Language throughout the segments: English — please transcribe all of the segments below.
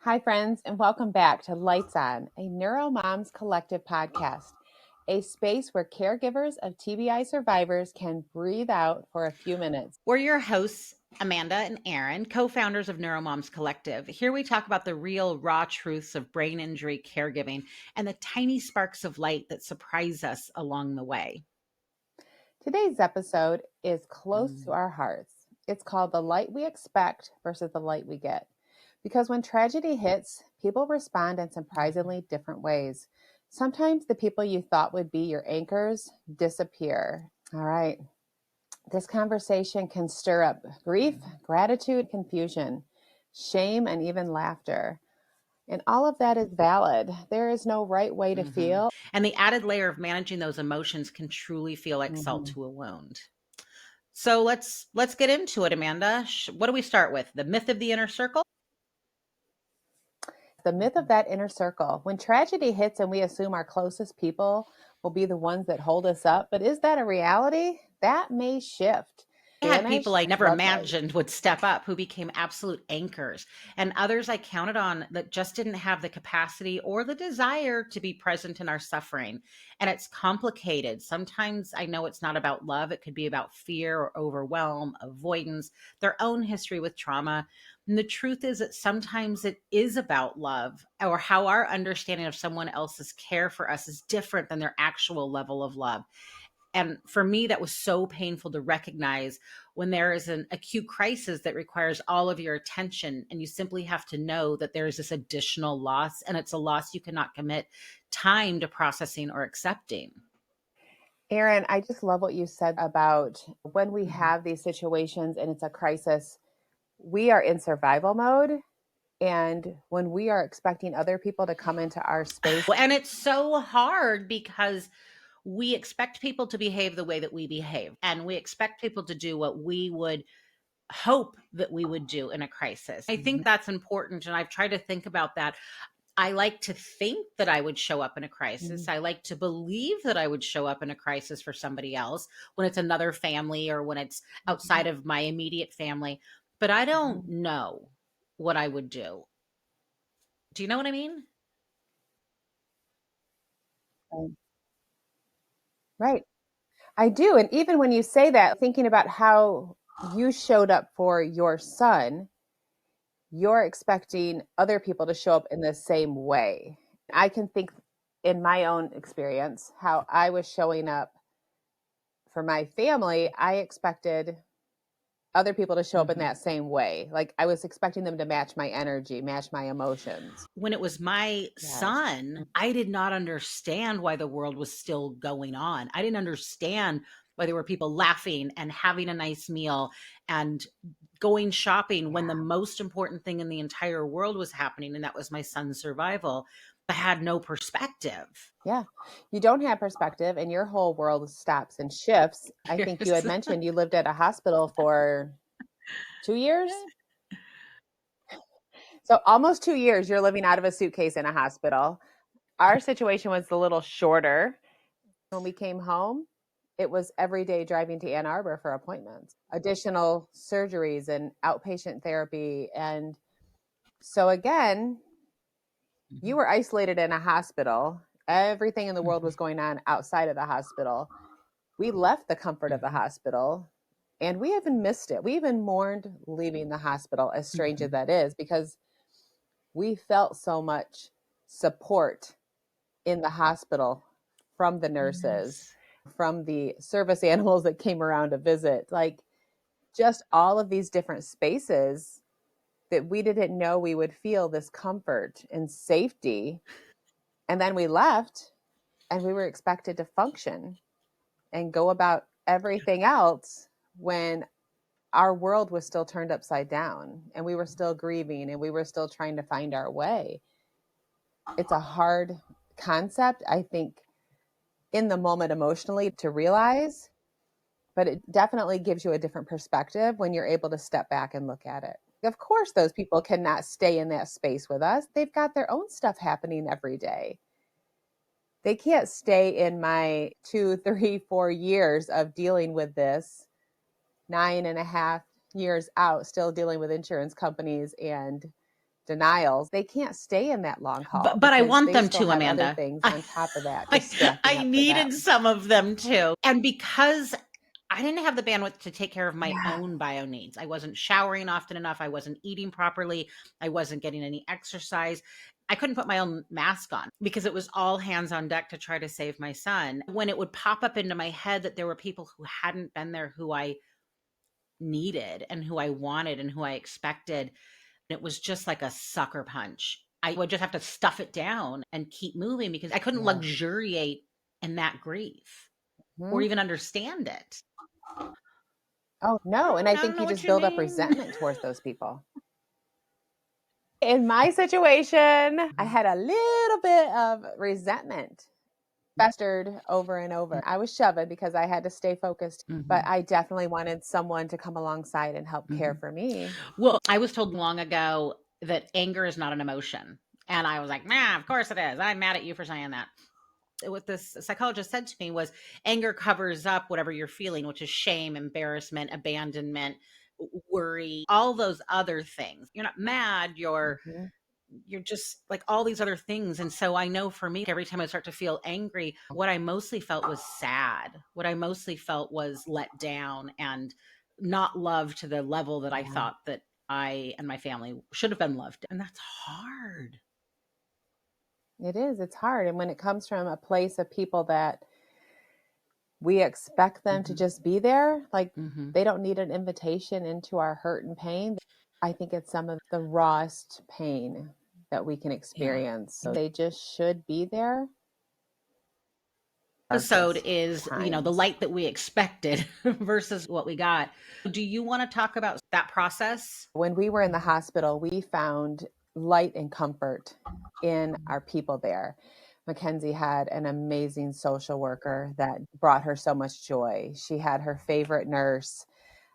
Hi, friends, and welcome back to Lights On, a Neuro Moms Collective podcast, a space where caregivers of TBI survivors can breathe out for a few minutes. We're your hosts, Amanda and Erin, co-founders of Neuromoms Collective. Here we talk about the real, raw truths of brain injury caregiving and the tiny sparks of light that surprise us along the way. Today's episode is close to Mm. our hearts. It's called The Light We Expect versus the Light We Get. Because when tragedy hits, people respond in surprisingly different ways. Sometimes the people you thought would be your anchors disappear. All right. This conversation can stir up grief, gratitude, confusion, shame, and even laughter. And all of that is valid. There is no right way to Mhm. feel. And the added layer of managing those emotions can truly feel like salt Mhm. to a wound. So let's get into it, Amanda. What do we start with? The myth of the inner circle? The myth of that inner circle. When tragedy hits and we assume our closest people will be the ones that hold us up, but is that a reality? That may shift. I had Vanish, people I never floodlight. imagined would step up who became absolute anchors, and others I counted on that just didn't have the capacity or the desire to be present in our suffering. And it's complicated. Sometimes I know it's not about love, it could be about fear or overwhelm, avoidance, their own history with trauma. And the truth is that sometimes it is about love or how our understanding of someone else's care for us is different than their actual level of love. And for me, that was so painful to recognize when there is an acute crisis that requires all of your attention. And you simply have to know that there is this additional loss, and it's a loss you cannot commit time to processing or accepting. Erin, I just love what you said about when we Mhm. have these situations and it's a crisis, we are in survival mode. And when we are expecting other people to come into our space, And it's so hard because we expect people to behave the way that we behave, and we expect people to do what we would hope that we would do in a crisis. I think that's important. And I've tried to think about that. I like to think that I would show up in a crisis. Mhm. I like to believe that I would show up in a crisis for somebody else when it's another family or when it's outside of my immediate family. But I don't Mhm. know what I would do. Do you know what I mean? Right. Right. I do. And even when you say that, thinking about how you showed up for your son, you're expecting other people to show up in the same way. I can think in my own experience how I was showing up for my family. I expected other people to show up in Mhm. that same way. Like I was expecting them to match my energy, match my emotions. When it was my Yes. son, I did not understand why the world was still going on. I didn't understand why there were people laughing and having a nice meal and going shopping when the Yeah. most important thing in the entire world was happening, and that was my son's survival. I had no perspective. Yeah. You don't have perspective and your whole world stops and shifts. I think you had Yes. mentioned you lived at a hospital for 2 years. So almost 2 years you're living out of a suitcase in a hospital. Our situation was a little shorter. When we came home, it was every day driving to Ann Arbor for appointments, additional surgeries and outpatient therapy. And so again, you Mhm. were isolated in a hospital. Everything in the world Mhm. was going on outside of the hospital. We left the comfort of the Mhm. hospital and we even missed it. We even mourned leaving the hospital, as strange as Mhm. that is, because we felt so much support in the hospital from the nurses, Yes. from the service animals that came around to visit. Like just all of these different spaces that we didn't know we would feel this comfort and safety. And then we left and we were expected to function and go about everything else when our world was still turned upside down and we were still grieving and we were still trying to find our way. It's a hard concept, I think, in the moment emotionally to realize, but it definitely gives you a different perspective when you're able to step back and look at it. Of course, those people cannot stay in that space with us. They've got their own stuff happening every day. They can't stay in my 2, 3, 4 years of dealing with this, 9.5 years out, still dealing with insurance companies and denials, they can't stay in that long haul But I because want they them still to, have other Amanda. things I, on top of that just stacking I up for needed them. some of them too. And because I didn't have the bandwidth to take care of my Yeah. own bio needs, I wasn't showering often enough. I wasn't eating properly. I wasn't getting any exercise. I couldn't put my own mask on because it was all hands on deck to try to save my son. When it would pop up into my head that there were people who hadn't been there who I needed and who I wanted and who I expected, it was just like a sucker punch. I would just have to stuff it down and keep moving because I couldn't Yeah. luxuriate in that grief or Mhm. even understand it. Oh, no, and I I don't think know you what just you build up mean. resentment towards those people. In my situation, I Mhm. had a little bit of resentment festered over and over. I was shoving because I had to stay focused, but Mhm. I definitely wanted someone to come alongside and help care Mhm. for me. Well, I was told long ago that anger is not an emotion. And I was like, nah, of course it is. I'm mad at you for saying that. What this psychologist said to me was anger covers up whatever you're feeling, which is shame, embarrassment, abandonment, worry, all those other things. You're not mad, Mhm. you're just like all these other things. And so I know for me, every time I start to feel angry, what I mostly felt was sad. What I mostly felt was let down and not loved to the level that I Yeah. thought that I and my family should have been loved. And that's hard. It is. It's hard. And when it comes from a place of people that we expect them to Hmm. just be there, like Hmm. they don't need an invitation into our hurt and pain. I think it's some of the rawest pain that we can Yeah. experience. So they just should be there Episode darkest is, the times. light that we expected versus what we got. Do you want to talk about that process? When we were in the Mhm. hospital, we found light and comfort in our people there. Mackenzie had an amazing social worker that brought her so much joy. She had her favorite nurse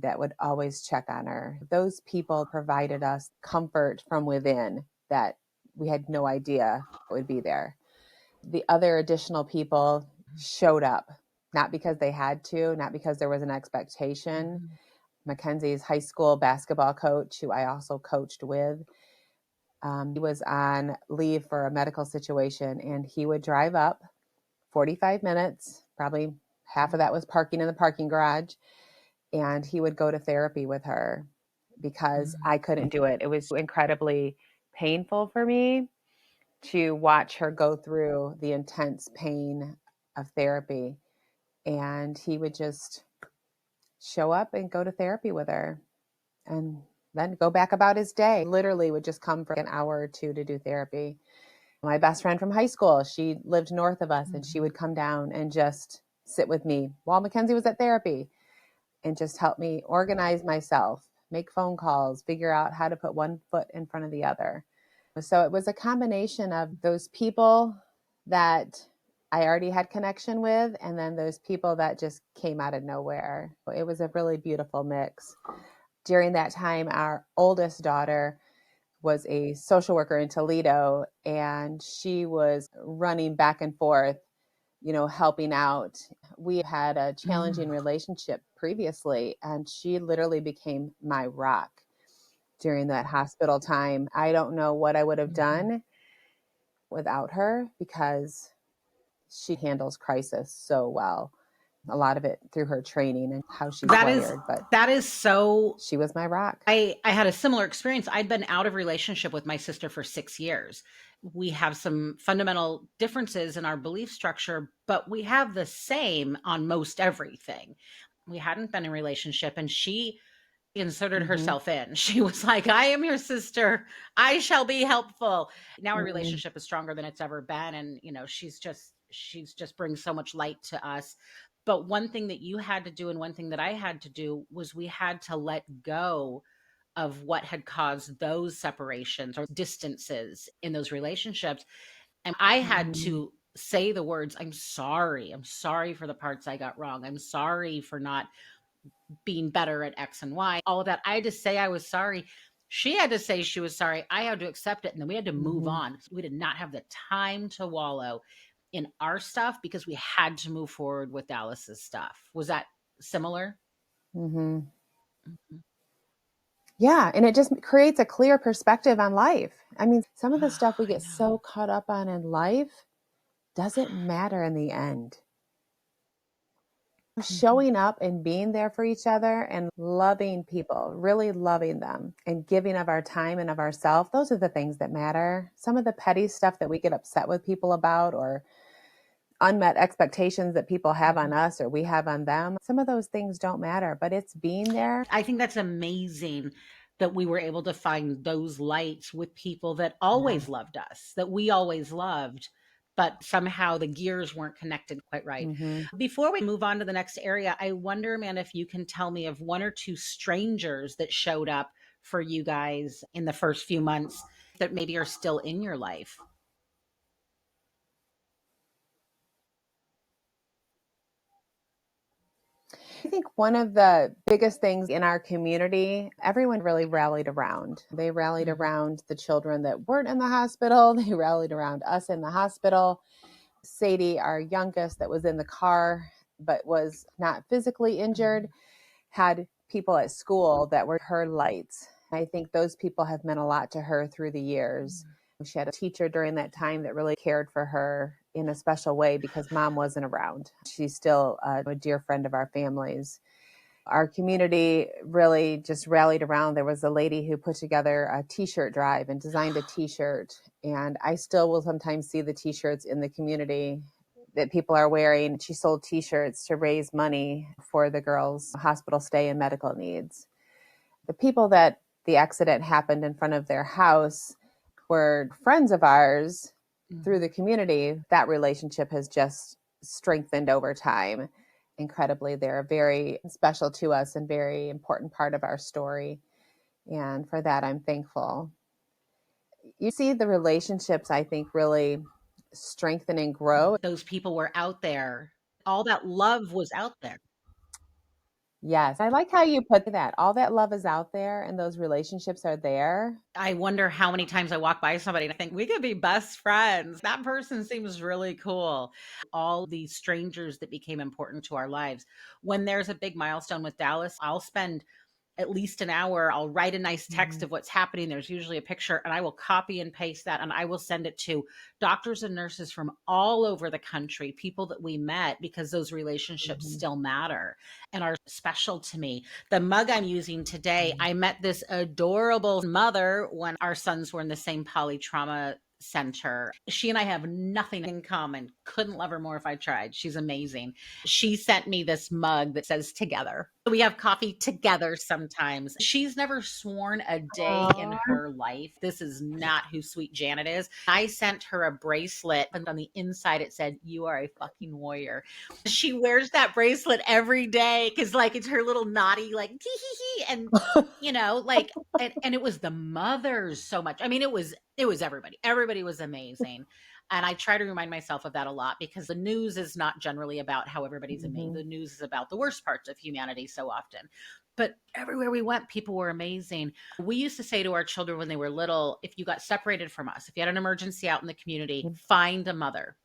that would always check on her. Those people provided us comfort from within that we had no idea would be there. The other additional people showed up, not because they had to, not because there was an expectation. Mhm. Mackenzie's high school basketball coach, who I also coached with, he was on leave for a medical situation, and he would drive up 45 minutes, probably half of that was parking in the parking garage, and he would go to therapy with her because Mhm. I couldn't do it. It was incredibly painful for me to watch her go through the intense pain of therapy. And he would just show up and go to therapy with her and then go back about his day. Literally would just come for an hour or two to do therapy. My best friend from high school, she lived north of us and she Mhm. would come down and just sit with me while Mackenzie was at therapy and just help me organize myself, make phone calls, figure out how to put one foot in front of the other. So it was a combination of those people that I already had connection with, and then those people that just came out of nowhere. It was a really beautiful mix. During that time, our oldest daughter was a social worker in Toledo, and she was running back and forth, helping out. We had a challenging Mhm. relationship previously, and she literally became my rock during that hospital time. I don't know what I would have Mhm. done without her because she handles crisis so well. A lot of it through her training and how she's That is wired, but that is so she was my rock. I had a similar experience. I'd been out of relationship with my sister for 6 years. We have some fundamental differences in our belief structure, but we have the same on most everything. We hadn't been in a relationship and she inserted Hmm. herself in. She was like, "I am your sister. I shall be helpful." Now our Hmm. relationship is stronger than it's ever been and she's just brings so much light to us. But one thing that you had to do and one thing that I had to do was we had to let go of what had caused those separations or distances in those relationships. And I had Hmm. to say the words, "I'm sorry. I'm sorry for the parts I got wrong. I'm sorry for not being better at X and Y." All of that. I had to say I was sorry. She had to say she was sorry. I had to accept it. And then we had to move Hmm. on. We did not have the time to wallow in our stuff because we had to move forward with Dallas's stuff. Was that similar? Hmm. Mhm. Yeah, and it just creates a clear perspective on life. I mean, some of the stuff we I get know. so caught up on in life doesn't matter in the end. Mhm. Showing up and being there for each other and loving people, really loving them and giving of our time and of ourselves, those are the things that matter. Some of the petty stuff that we get upset with people about, or unmet expectations that people have on Mhm. us or we have on them, some of those things don't matter, but it's being there. I think that's amazing that we were able to find those lights with people that always Yes. loved us, that we always loved, but somehow the gears weren't connected quite right. Hmm. Before we move on to the next area, I wonder, Amanda, if you can tell me of one or two strangers that showed up for you guys in the first few months that maybe are still in your life. I think one of the biggest things in our community, everyone really rallied around. They rallied Mhm. around the children that weren't in the hospital. They rallied around us in the hospital. Sadie, our youngest, that was in the car but was not physically injured, Mhm. had people at school that were her lights. I think those people have meant a lot to her through the years. She had a teacher during that time that really cared for her in a special way because mom wasn't around. She's still a dear friend of our family's. Our community really just rallied around. There was a lady who put together a t-shirt drive and designed a t-shirt, and I still will sometimes see the t-shirts in the community that people are wearing. She sold t-shirts to raise money for the girls' hospital stay and medical needs. The people that the accident happened in front of their house were friends of ours through the Mhm. community. That relationship has just strengthened over time incredibly. They're very special to us and very important part of our story. And for that, I'm thankful. You see the relationships, I think, really strengthen and grow. Those people were out there. All that love was out there. Yes, I like how you put that. All that love is out there and those relationships are there. I wonder how many times I walk by somebody and I think we could be best friends. That person seems really cool. All these strangers that became important to our lives. When there's a big milestone with Dallas, I'll spend at least an hour. I'll write a nice text Mhm. of what's happening. There's usually a picture, and I will copy and paste that and I will send it to doctors and nurses from all over the country, people that we met, because those relationships Mhm. still matter and are special to me. The mug I'm using today, I met this adorable mother when our sons were in the same polytrauma center. She and I have nothing in common. Couldn't love her more if I tried. She's amazing. She sent me this mug that says together. We have coffee together sometimes. She's never sworn a day in Aw. her life. This is not who sweet Janet is. I sent her a bracelet, and on the inside it said, "You are a fucking warrior." She wears that bracelet every day because, like, it's her little naughty, like, tee hee hee. And, like, and it was the mothers so much. I mean, it was everybody. Everybody was amazing. And I try to remind myself of that a lot because the news is not generally about how everybody's amazing. The Mhm. news is about the worst parts of humanity so often. But everywhere we went, people were amazing. We used to say to our children when they were little, if you got separated from us, if you had an emergency out in the community, find a mother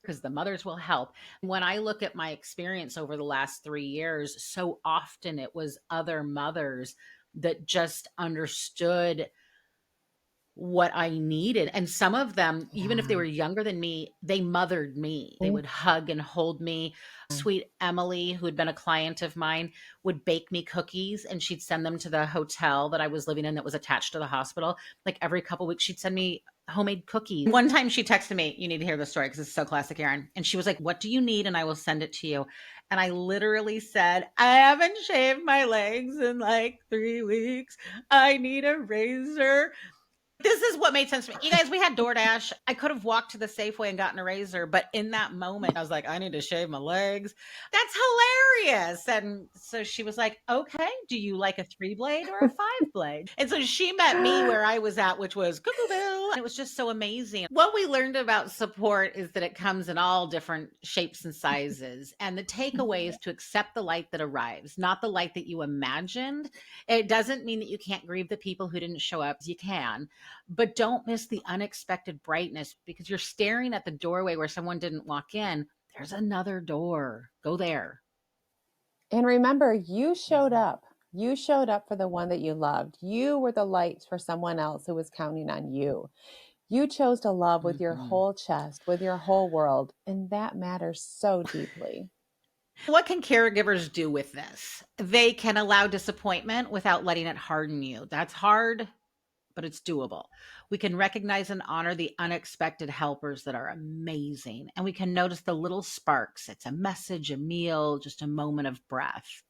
because the mothers will help. When I look at my experience over the last 3 years, so often it was other mothers that just understood what I needed. And some of them, even if they Yeah. were younger than me, they mothered me. They would hug and hold me. Sweet Emily, who had been a client of mine, would bake me cookies and she'd send them to the hotel that I was living in that was attached to the hospital. Like every couple weeks, she'd send me homemade cookies. One time she texted me, "You need to hear this story because it's so classic, Erin." And she was like, "What do you need? And I will send it to you." And I literally said, "I haven't shaved my legs in like 3 weeks. I need a razor." This is what made sense to me. You guys, we had DoorDash. I could have walked to the Safeway and gotten a razor, but in that moment, I was like, I need to shave my legs. That's hilarious. And so she was like, "Okay, do you like a 3 blade or a 5 blade?" And so she met me where I was at, which was Cuckooville. And it was just so amazing. What we learned about support is that it comes in all different shapes and sizes. And the takeaway is to accept the light that arrives, not the light that you imagined. It doesn't mean that you can't grieve the people who didn't show up. You can, but don't miss the unexpected brightness because you're staring at the doorway where someone didn't walk in. There's another door. Go there. And remember, you showed Mhm. up. You showed up for the one that you loved. You were the light for someone else who was counting on you. You chose to love with your Mhm. whole chest, with your whole world, and that matters so deeply. What can caregivers do with this? They can allow disappointment without letting it harden you. That's hard, but it's doable. We can recognize and honor the unexpected helpers that are amazing. And we can notice the little sparks. It's a message, a meal, just a moment of breath.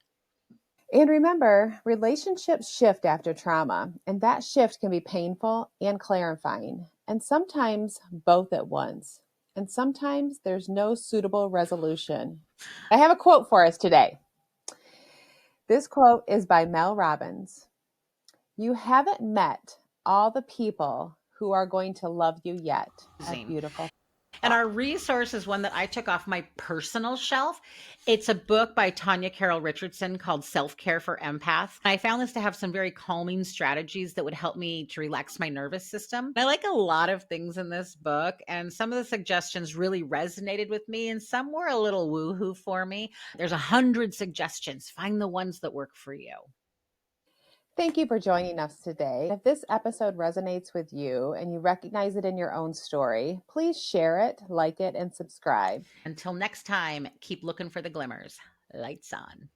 And remember, relationships shift after trauma, and that shift can be painful and clarifying, and sometimes both at once. And sometimes there's no suitable resolution. I have a quote for us today. This quote is by Mel Robbins. You haven't met all the people who are going to love you yet. A Amazing. beautiful And thought. our resource is one that I took off my personal shelf. It's a book by Tanya Carol Richardson called Self Care for Empaths. I found this to have some very calming strategies that would help me to relax my nervous system. I like a lot of things in this book, and some of the suggestions really resonated with me, and some were a little woohoo for me. There's 100 suggestions. Find the ones that work for you. Thank you for joining us today. If this episode resonates with you and you recognize it in your own story, please share it, like it, and subscribe. Until next time, keep looking for the glimmers. Lights on.